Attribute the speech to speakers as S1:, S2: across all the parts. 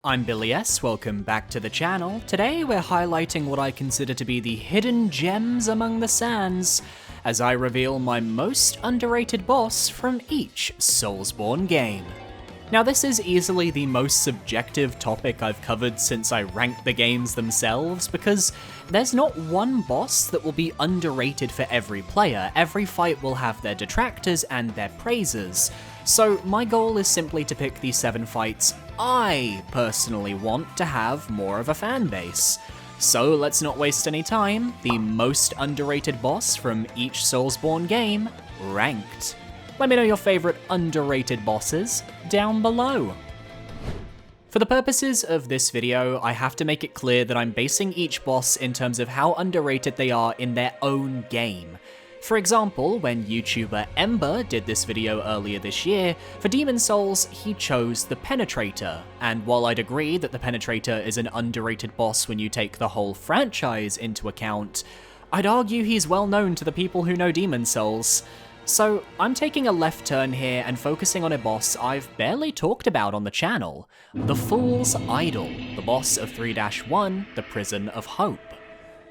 S1: I'm Billy S, welcome back to the channel. Today we're highlighting what I consider to be the hidden gems among the sands, as I reveal my most underrated boss from each Soulsborne game. Now this is easily the most subjective topic I've covered since I ranked the games themselves, because there's not one boss that will be underrated for every player. Every fight will have their detractors and their praisers. So my goal is simply to pick the 7 fights I personally want to have more of a fan base. So let's not waste any time, the most underrated boss from each Soulsborne game, ranked. Let me know your favourite underrated bosses down below. For the purposes of this video, I have to make it clear that I'm basing each boss in terms of how underrated they are in their own game. For example, when YouTuber Ember did this video earlier this year, for Demon Souls, he chose the Penetrator, and while I'd agree that the Penetrator is an underrated boss when you take the whole franchise into account, I'd argue he's well known to the people who know Demon Souls. So I'm taking a left turn here and focusing on a boss I've barely talked about on the channel, the Fool's Idol, the boss of 3-1, the Prison of Hope.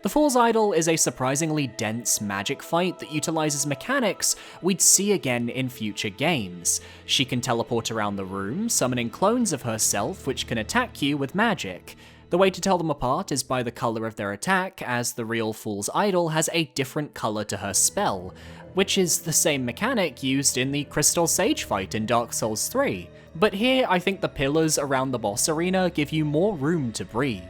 S1: The Fool's Idol is a surprisingly dense magic fight that utilizes mechanics we'd see again in future games. She can teleport around the room, summoning clones of herself which can attack you with magic. The way to tell them apart is by the color of their attack, as the real Fool's Idol has a different color to her spell, which is the same mechanic used in the Crystal Sage fight in Dark Souls 3. But here I think the pillars around the boss arena give you more room to breathe.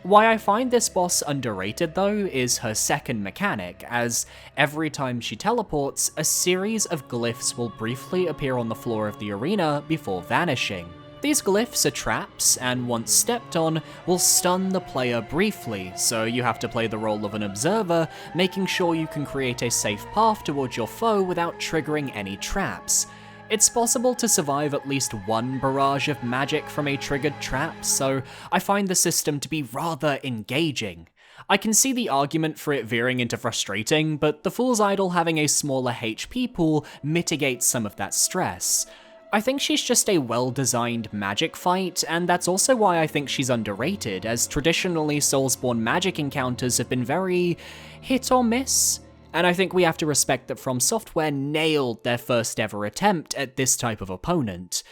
S1: Why I find this boss underrated though is her second mechanic, as every time she teleports, a series of glyphs will briefly appear on the floor of the arena before vanishing. These glyphs are traps, and once stepped on, will stun the player briefly, so you have to play the role of an observer, making sure you can create a safe path towards your foe without triggering any traps. It's possible to survive at least one barrage of magic from a triggered trap, so I find the system to be rather engaging. I can see the argument for it veering into frustrating, but the Fool's Idol having a smaller HP pool mitigates some of that stress. I think she's just a well-designed magic fight, and that's also why I think she's underrated, as traditionally Soulsborne magic encounters have been very hit or miss. And I think we have to respect that From Software nailed their first ever attempt at this type of opponent.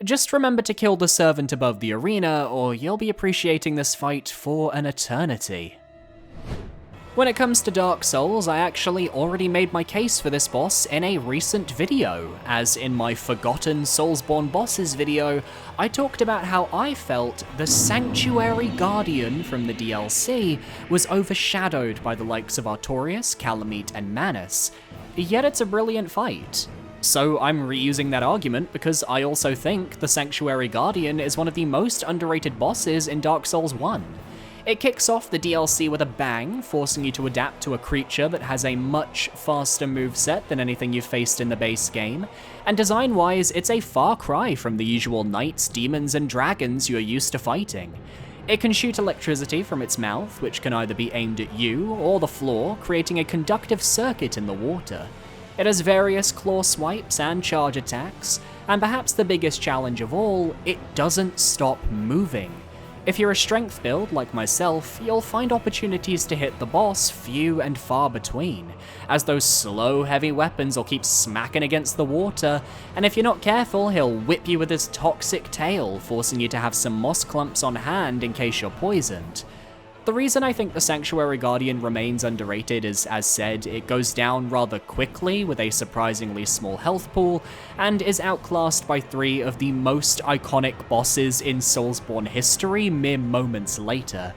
S1: Just remember to kill the servant above the arena, or you'll be appreciating this fight for an eternity. When it comes to Dark Souls, I actually already made my case for this boss in a recent video, as in my Forgotten Soulsborne Bosses video, I talked about how I felt the Sanctuary Guardian from the DLC was overshadowed by the likes of Artorias, Calamite, and Manus, yet it's a brilliant fight. So I'm reusing that argument because I also think the Sanctuary Guardian is one of the most underrated bosses in Dark Souls 1. It kicks off the DLC with a bang, forcing you to adapt to a creature that has a much faster moveset than anything you've faced in the base game, and design-wise, it's a far cry from the usual knights, demons, and dragons you're used to fighting. It can shoot electricity from its mouth, which can either be aimed at you or the floor, creating a conductive circuit in the water. It has various claw swipes and charge attacks, and perhaps the biggest challenge of all, it doesn't stop moving. If you're a strength build like myself, you'll find opportunities to hit the boss few and far between, as those slow heavy weapons will keep smacking against the water, and if you're not careful he'll whip you with his toxic tail, forcing you to have some moss clumps on hand in case you're poisoned. The reason I think the Sanctuary Guardian remains underrated is, as said, it goes down rather quickly with a surprisingly small health pool, and is outclassed by 3 of the most iconic bosses in Soulsborne history mere moments later.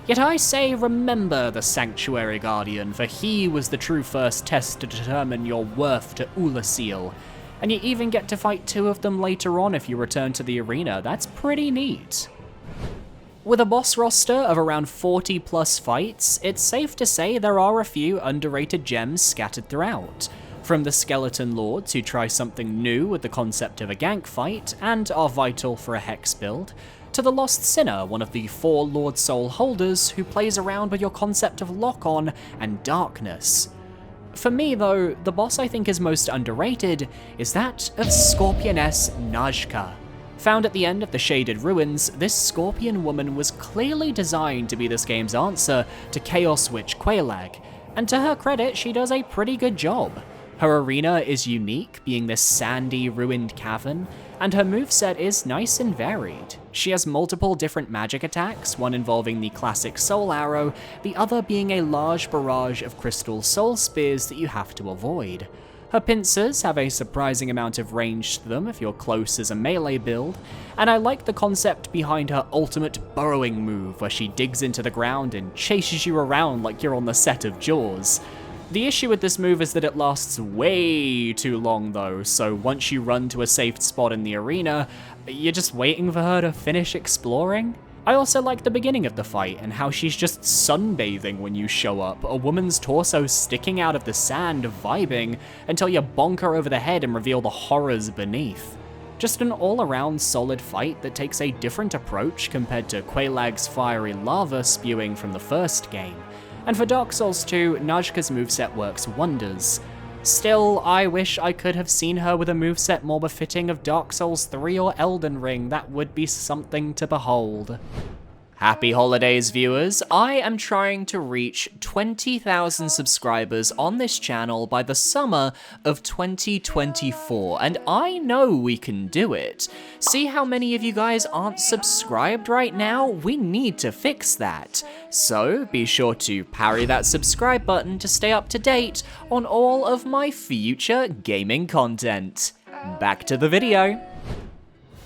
S1: Yet I say remember the Sanctuary Guardian, for he was the true first test to determine your worth to Ulasil, and you even get to fight 2 of them later on if you return to the arena. That's pretty neat. With a boss roster of around 40 plus fights, it's safe to say there are a few underrated gems scattered throughout. From the Skeleton Lords who try something new with the concept of a gank fight, and are vital for a hex build, to the Lost Sinner, one of the 4 Lord Soul holders who plays around with your concept of lock-on and darkness. For me though, the boss I think is most underrated is that of Scorpioness Najka. Found at the end of the Shaded Ruins, this Scorpion Woman was clearly designed to be this game's answer to Chaos Witch Quelaag, and to her credit, she does a pretty good job. Her arena is unique, being this sandy, ruined cavern, and her moveset is nice and varied. She has multiple different magic attacks, one involving the classic Soul Arrow, the other being a large barrage of crystal soul spears that you have to avoid. Her pincers have a surprising amount of range to them if you're close as a melee build, and I like the concept behind her ultimate burrowing move where she digs into the ground and chases you around like you're on the set of Jaws. The issue with this move is that it lasts way too long though, so once you run to a safe spot in the arena, you're just waiting for her to finish exploring. I also like the beginning of the fight and how she's just sunbathing when you show up, a woman's torso sticking out of the sand vibing until you bonk her over the head and reveal the horrors beneath. Just an all-around solid fight that takes a different approach compared to Quelaag's fiery lava spewing from the first game. And for Dark Souls 2, Najka's moveset works wonders. Still, I wish I could have seen her with a moveset more befitting of Dark Souls 3 or Elden Ring. That would be something to behold. Happy holidays, viewers! I am trying to reach 20,000 subscribers on this channel by the summer of 2024, and I know we can do it. See how many of you guys aren't subscribed right now? We need to fix that. So be sure to parry that subscribe button to stay up to date on all of my future gaming content. Back to the video.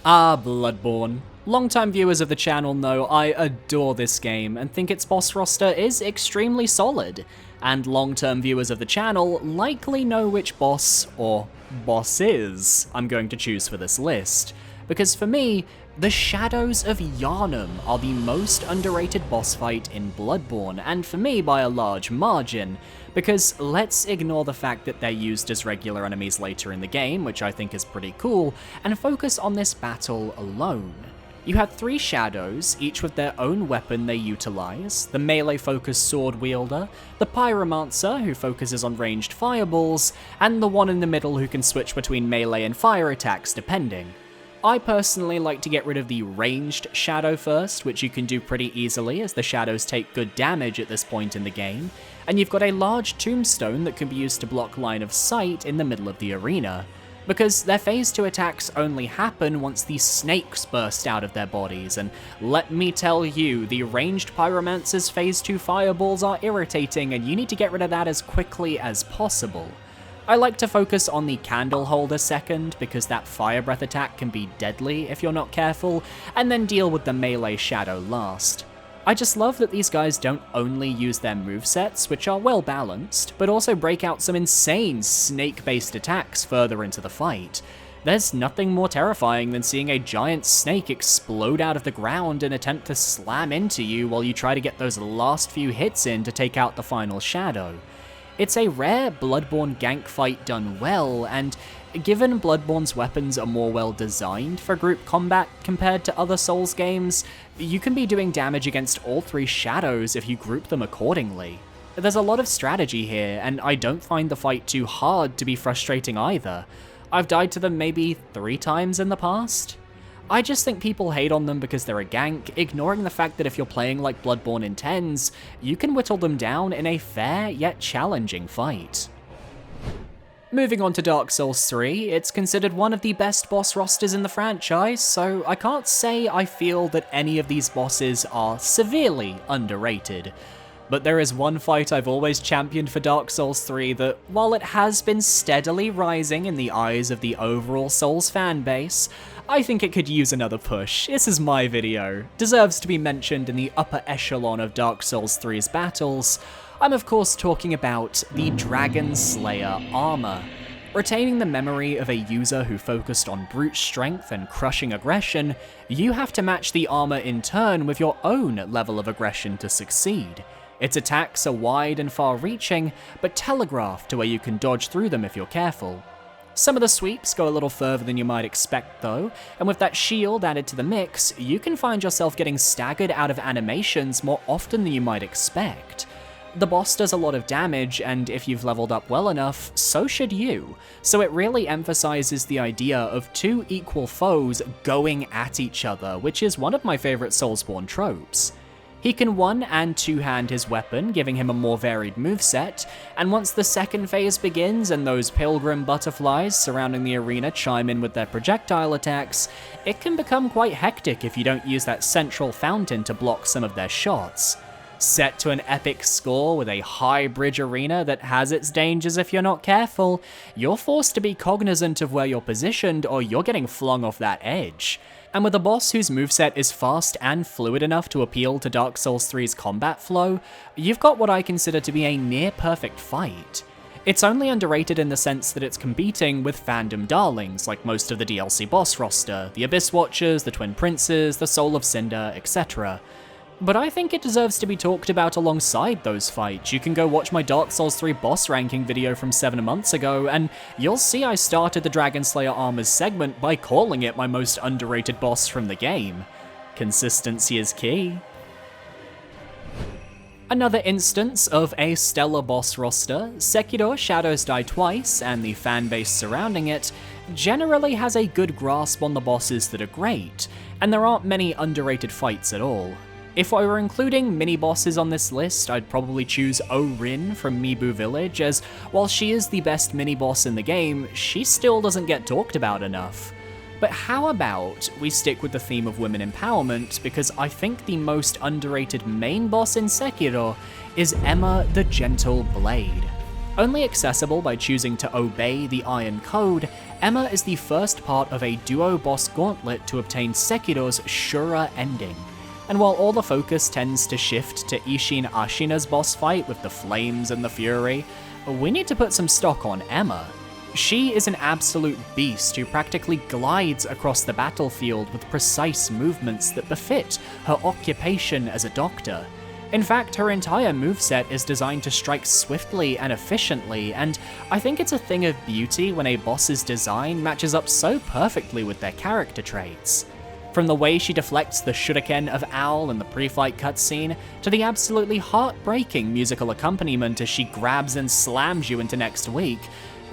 S1: Bloodborne. Longtime viewers of the channel know I adore this game and think its boss roster is extremely solid, and long-term viewers of the channel likely know which boss, or bosses, I'm going to choose for this list, because for me, the Shadows of Yharnam are the most underrated boss fight in Bloodborne, and for me by a large margin, because let's ignore the fact that they're used as regular enemies later in the game, which I think is pretty cool, and focus on this battle alone. You have 3 shadows, each with their own weapon they utilize: the melee-focused sword wielder, the pyromancer who focuses on ranged fireballs, and the one in the middle who can switch between melee and fire attacks depending. I personally like to get rid of the ranged shadow first, which you can do pretty easily as the shadows take good damage at this point in the game, and you've got a large tombstone that can be used to block line of sight in the middle of the arena, because their phase 2 attacks only happen once the snakes burst out of their bodies, and let me tell you, the ranged pyromancer's phase 2 fireballs are irritating and you need to get rid of that as quickly as possible. I like to focus on the candle holder second, because that fire breath attack can be deadly if you're not careful, and then deal with the melee shadow last. I just love that these guys don't only use their movesets, which are well balanced, but also break out some insane snake-based attacks further into the fight. There's nothing more terrifying than seeing a giant snake explode out of the ground and attempt to slam into you while you try to get those last few hits in to take out the final shadow. It's a rare Bloodborne gank fight done well, and given Bloodborne's weapons are more well designed for group combat compared to other Souls games, you can be doing damage against all 3 shadows if you group them accordingly. There's a lot of strategy here, and I don't find the fight too hard to be frustrating either. I've died to them maybe 3 times in the past. I just think people hate on them because they're a gank, ignoring the fact that if you're playing like Bloodborne intends, you can whittle them down in a fair yet challenging fight. Moving on to Dark Souls 3, it's considered one of the best boss rosters in the franchise, so I can't say I feel that any of these bosses are severely underrated. But there is one fight I've always championed for Dark Souls 3 that, while it has been steadily rising in the eyes of the overall Souls fanbase, I think it could use another push. This is my video. Deserves to be mentioned in the upper echelon of Dark Souls 3's battles. I'm of course talking about the Dragon Slayer armor. Retaining the memory of a user who focused on brute strength and crushing aggression, you have to match the armor in turn with your own level of aggression to succeed. Its attacks are wide and far-reaching, but telegraphed to where you can dodge through them if you're careful. Some of the sweeps go a little further than you might expect though, and with that shield added to the mix, you can find yourself getting staggered out of animations more often than you might expect. The boss does a lot of damage, and if you've leveled up well enough, so should you, so it really emphasizes the idea of two equal foes going at each other, which is one of my favorite Soulsborne tropes. He can one- and two-hand his weapon, giving him a more varied moveset, and once the second phase begins and those pilgrim butterflies surrounding the arena chime in with their projectile attacks, it can become quite hectic if you don't use that central fountain to block some of their shots. Set to an epic score with a high bridge arena that has its dangers if you're not careful, you're forced to be cognizant of where you're positioned or you're getting flung off that edge. And with a boss whose moveset is fast and fluid enough to appeal to Dark Souls 3's combat flow, you've got what I consider to be a near-perfect fight. It's only underrated in the sense that it's competing with fandom darlings like most of the DLC boss roster, the Abyss Watchers, the Twin Princes, the Soul of Cinder, etc. But I think it deserves to be talked about alongside those fights. You can go watch my Dark Souls 3 boss ranking video from 7 months ago, and you'll see I started the Dragon Slayer Armors segment by calling it my most underrated boss from the game. Consistency is key. Another instance of a stellar boss roster, Sekiro Shadows Die Twice and the fanbase surrounding it generally has a good grasp on the bosses that are great, and there aren't many underrated fights at all. If I were including mini-bosses on this list, I'd probably choose Orin from Mibu Village, as while she is the best mini-boss in the game, she still doesn't get talked about enough. But how about we stick with the theme of women empowerment, because I think the most underrated main boss in Sekiro is Emma the Gentle Blade. Only accessible by choosing to obey the Iron Code, Emma is the first part of a duo boss gauntlet to obtain Sekiro's Shura ending. And while all the focus tends to shift to Isshin Ashina's boss fight with the flames and the fury, we need to put some stock on Emma. She is an absolute beast who practically glides across the battlefield with precise movements that befit her occupation as a doctor. In fact, her entire moveset is designed to strike swiftly and efficiently, and I think it's a thing of beauty when a boss's design matches up so perfectly with their character traits. From the way she deflects the shuriken of Owl in the pre-fight cutscene, to the absolutely heartbreaking musical accompaniment as she grabs and slams you into next week,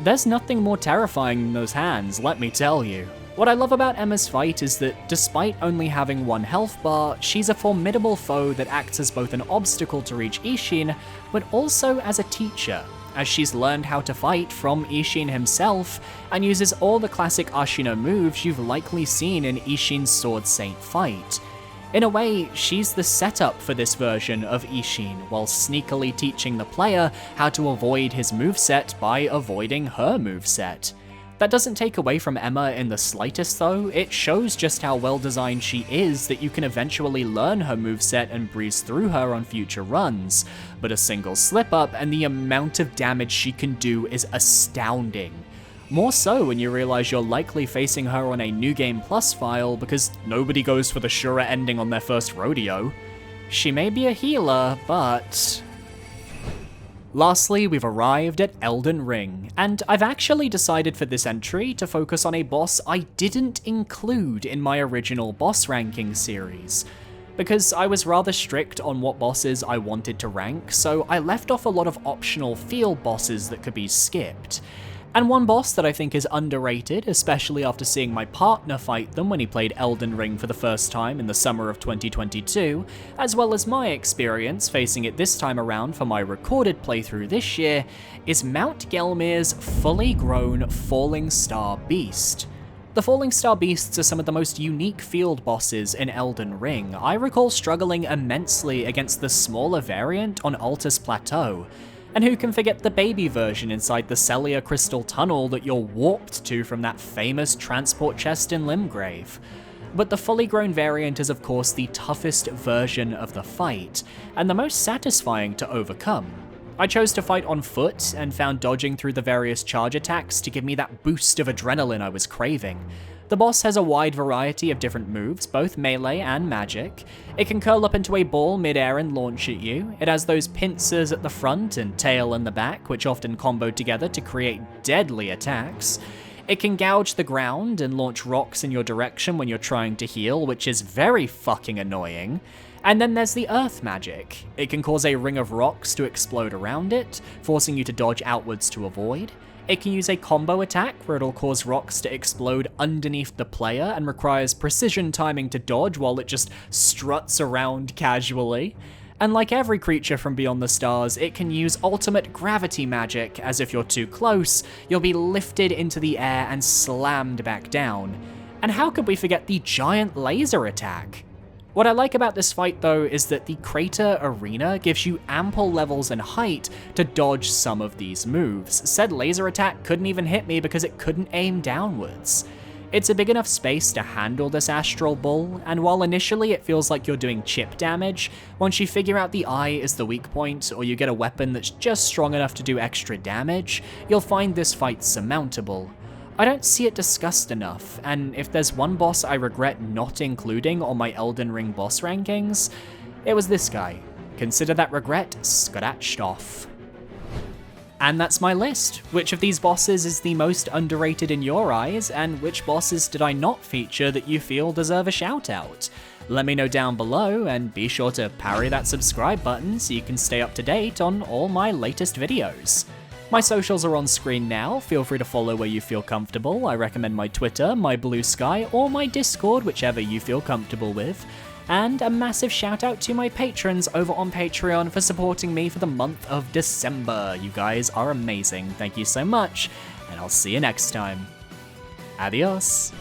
S1: there's nothing more terrifying than those hands, let me tell you. What I love about Emma's fight is that despite only having one health bar, she's a formidable foe that acts as both an obstacle to reach Isshin, but also as a teacher, as she's learned how to fight from Isshin himself, and uses all the classic Ashina moves you've likely seen in Isshin's Sword Saint fight. In a way, she's the setup for this version of Isshin, while sneakily teaching the player how to avoid his moveset by avoiding her moveset. That doesn't take away from Emma in the slightest though, it shows just how well designed she is that you can eventually learn her moveset and breeze through her on future runs, but a single slip up and the amount of damage she can do is astounding. More so when you realize you're likely facing her on a New Game Plus file because nobody goes for the Shura ending on their first rodeo. She may be a healer, but... Lastly, we've arrived at Elden Ring, and I've actually decided for this entry to focus on a boss I didn't include in my original boss ranking series, because I was rather strict on what bosses I wanted to rank, so I left off a lot of optional field bosses that could be skipped. And one boss that I think is underrated, especially after seeing my partner fight them when he played Elden Ring for the first time in the summer of 2022, as well as my experience facing it this time around for my recorded playthrough this year, is Mount Gelmir's fully grown Falling Star Beast. The Falling Star Beasts are some of the most unique field bosses in Elden Ring. I recall struggling immensely against the smaller variant on Altus Plateau. And who can forget the baby version inside the Celia Crystal Tunnel that you're warped to from that famous transport chest in Limgrave? But the fully grown variant is of course the toughest version of the fight, and the most satisfying to overcome. I chose to fight on foot and found dodging through the various charge attacks to give me that boost of adrenaline I was craving. The boss has a wide variety of different moves, both melee and magic. It can curl up into a ball mid-air and launch at you. It has those pincers at the front and tail in the back, which often combo together to create deadly attacks. It can gouge the ground and launch rocks in your direction when you're trying to heal, which is very fucking annoying. And then there's the earth magic. It can cause a ring of rocks to explode around it, forcing you to dodge outwards to avoid. It can use a combo attack where it'll cause rocks to explode underneath the player and requires precision timing to dodge while it just struts around casually. And like every creature from Beyond the Stars, it can use ultimate gravity magic, as if you're too close, you'll be lifted into the air and slammed back down. And how could we forget the giant laser attack? What I like about this fight though is that the crater arena gives you ample levels and height to dodge some of these moves. Said laser attack couldn't even hit me because it couldn't aim downwards. It's a big enough space to handle this astral bull, and while initially it feels like you're doing chip damage, once you figure out the eye is the weak point, or you get a weapon that's just strong enough to do extra damage, you'll find this fight surmountable. I don't see it discussed enough, and if there's one boss I regret not including on my Elden Ring boss rankings, it was this guy. Consider that regret scratched off. And that's my list. Which of these bosses is the most underrated in your eyes, and which bosses did I not feature that you feel deserve a shout out? Let me know down below, and be sure to parry that subscribe button so you can stay up to date on all my latest videos. My socials are on screen now, feel free to follow where you feel comfortable. I recommend my Twitter, my Blue Sky, or my Discord, whichever you feel comfortable with. And a massive shout out to my patrons over on Patreon for supporting me for the month of December. You guys are amazing, thank you so much, and I'll see you next time. Adios.